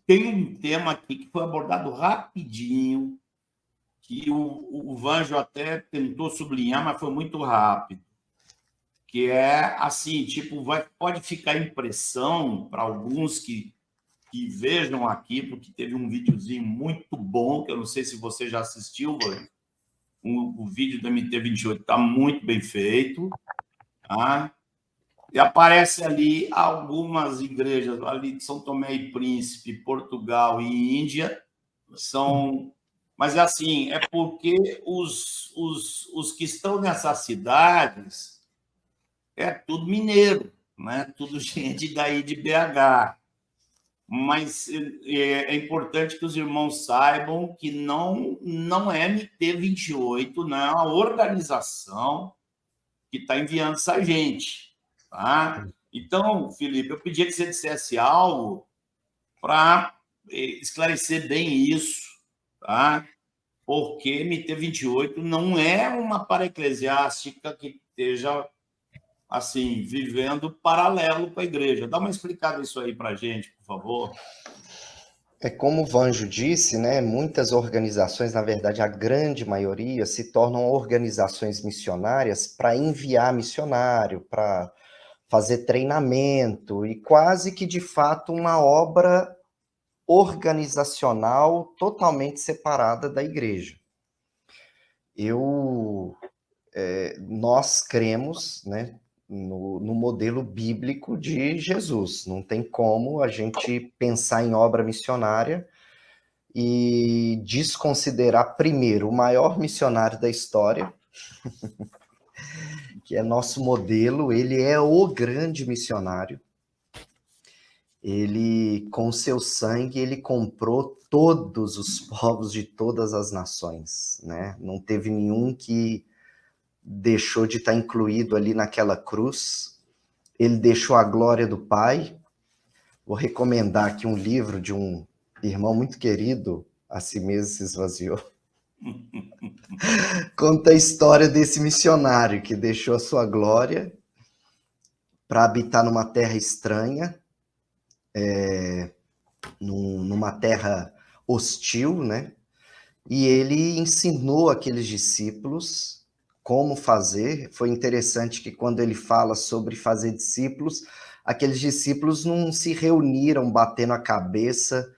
tem um tema aqui que foi abordado rapidinho, que o Vanjo até tentou sublinhar, mas foi muito rápido, que é assim, tipo, pode ficar a impressão para alguns que vejam aqui, porque teve um videozinho muito bom, que eu não sei se você já assistiu, Vanjo. O vídeo do MT-28 está muito bem feito, tá? E aparece ali algumas igrejas, ali de São Tomé e Príncipe, Portugal e Índia, mas assim, é porque os que estão nessas cidades é tudo mineiro, né? Tudo gente daí de BH. Mas é importante que os irmãos saibam que não é MT-28, não é uma organização que está enviando essa gente. Tá? Então, Felipe, eu pedia que você dissesse algo para esclarecer bem isso, tá? Porque MT-28 não é uma paraeclesiástica que esteja assim, vivendo paralelo com a igreja. Dá uma explicada isso aí para a gente, por favor. É como o Vanjo disse, né? Muitas organizações, na verdade, a grande maioria, se tornam organizações missionárias para enviar missionário, para fazer treinamento e quase que de fato uma obra organizacional totalmente separada da igreja. Nós cremos, né, no modelo bíblico de Jesus. Não tem como a gente pensar em obra missionária e desconsiderar primeiro o maior missionário da história, que é nosso modelo. Ele é o grande missionário. Ele, com seu sangue, ele comprou todos os povos de todas as nações, né? Não teve nenhum que deixou de estar incluído ali naquela cruz. Ele deixou a glória do Pai. Vou recomendar aqui um livro de um irmão muito querido, A Si Mesmo Se Esvaziou. Conta a história desse missionário que deixou a sua glória para habitar numa terra estranha, numa terra hostil, né? E ele ensinou aqueles discípulos como fazer. Foi interessante que quando ele fala sobre fazer discípulos, aqueles discípulos não se reuniram batendo a cabeça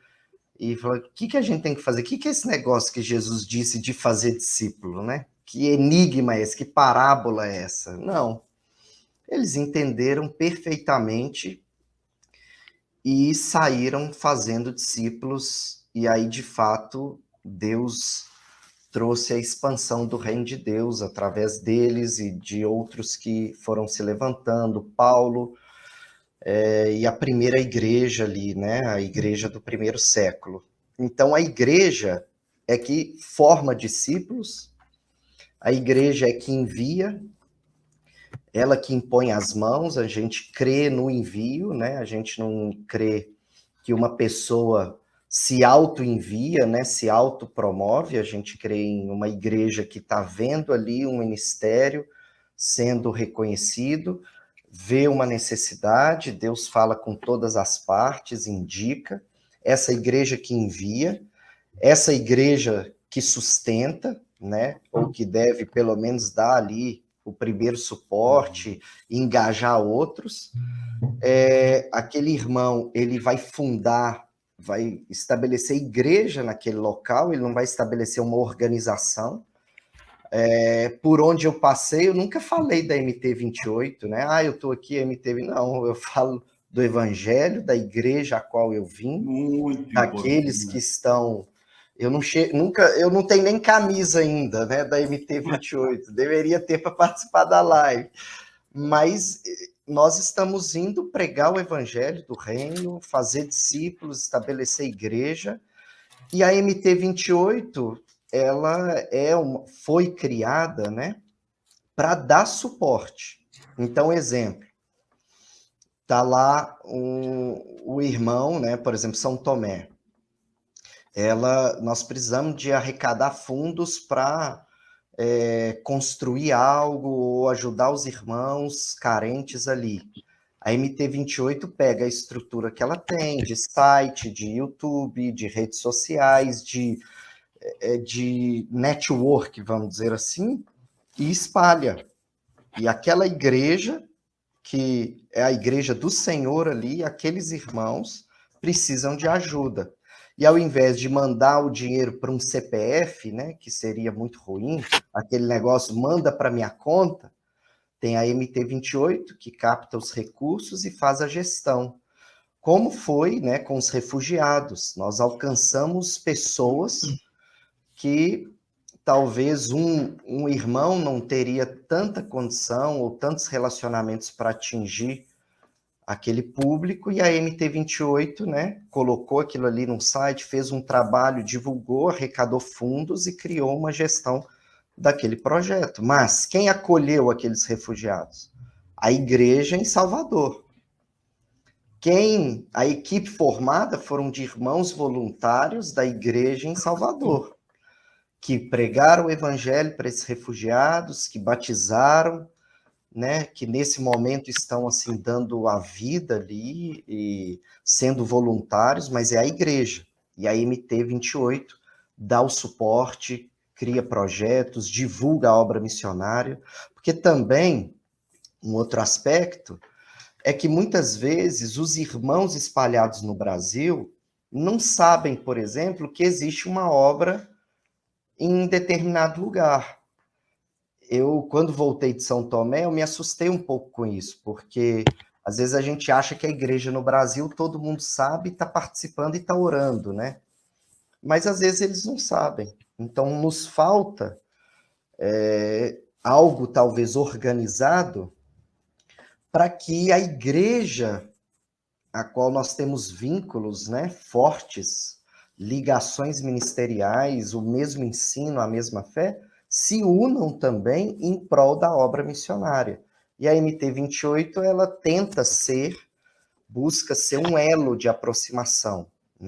e falaram: o que a gente tem que fazer? O que é esse negócio que Jesus disse de fazer discípulo, né? Que enigma é esse? Que parábola é essa? Não. Eles entenderam perfeitamente e saíram fazendo discípulos, e aí, de fato, Deus trouxe a expansão do reino de Deus através deles e de outros que foram se levantando, Paulo, e a primeira igreja ali, né? A igreja do primeiro século. Então, a igreja é que forma discípulos, a igreja é que envia, ela que impõe as mãos, a gente crê no envio, né? A gente não crê que uma pessoa se auto-envia, né? Se auto-promove, a gente crê em uma igreja que está vendo ali um ministério sendo reconhecido, vê uma necessidade, Deus fala com todas as partes, indica, essa igreja que envia, essa igreja que sustenta, né? Ou que deve pelo menos dar ali o primeiro suporte, engajar outros. Aquele irmão, ele vai fundar, vai estabelecer igreja naquele local, ele não vai estabelecer uma organização. Por onde eu passei, eu nunca falei da MT-28, né? Eu estou aqui, MT... Não, eu falo do evangelho, da igreja a qual eu vim, Muito daqueles importante. que estão... eu não tenho nem camisa ainda, né, da MT-28, deveria ter para participar da live, mas nós estamos indo pregar o evangelho do reino, fazer discípulos, estabelecer igreja, e a MT-28, ela foi criada, né, para dar suporte. Então, exemplo, tá lá o irmão, né, por exemplo, São Tomé, nós precisamos de arrecadar fundos para construir algo ou ajudar os irmãos carentes ali. A MT28 pega a estrutura que ela tem, de site, de YouTube, de redes sociais, de network, vamos dizer assim, e espalha. E aquela igreja, que é a igreja do Senhor ali, aqueles irmãos precisam de ajuda. E ao invés de mandar o dinheiro para um CPF, né, que seria muito ruim, aquele negócio manda para minha conta, tem a MT28 que capta os recursos e faz a gestão. Como foi, né, com os refugiados? Nós alcançamos pessoas que talvez um irmão não teria tanta condição ou tantos relacionamentos para atingir aquele público, e a MT28, né, colocou aquilo ali num site, fez um trabalho, divulgou, arrecadou fundos e criou uma gestão daquele projeto. Mas quem acolheu aqueles refugiados? A igreja em Salvador. A equipe formada foram de irmãos voluntários da igreja em Salvador, que pregaram o evangelho para esses refugiados, que batizaram, né, que nesse momento estão assim dando a vida ali e sendo voluntários, mas é a igreja. E a MT28 dá o suporte, cria projetos, divulga a obra missionária, porque também um outro aspecto é que muitas vezes os irmãos espalhados no Brasil não sabem, por exemplo, que existe uma obra em determinado lugar. Eu, quando voltei de São Tomé, eu me assustei um pouco com isso, porque às vezes a gente acha que a igreja no Brasil todo mundo sabe, está participando e está orando, né? Mas às vezes eles não sabem. Então nos falta algo talvez organizado para que a igreja, a qual nós temos vínculos, né, fortes, ligações ministeriais, o mesmo ensino, a mesma fé, se unam também em prol da obra missionária. E a MT28, ela busca ser um elo de aproximação.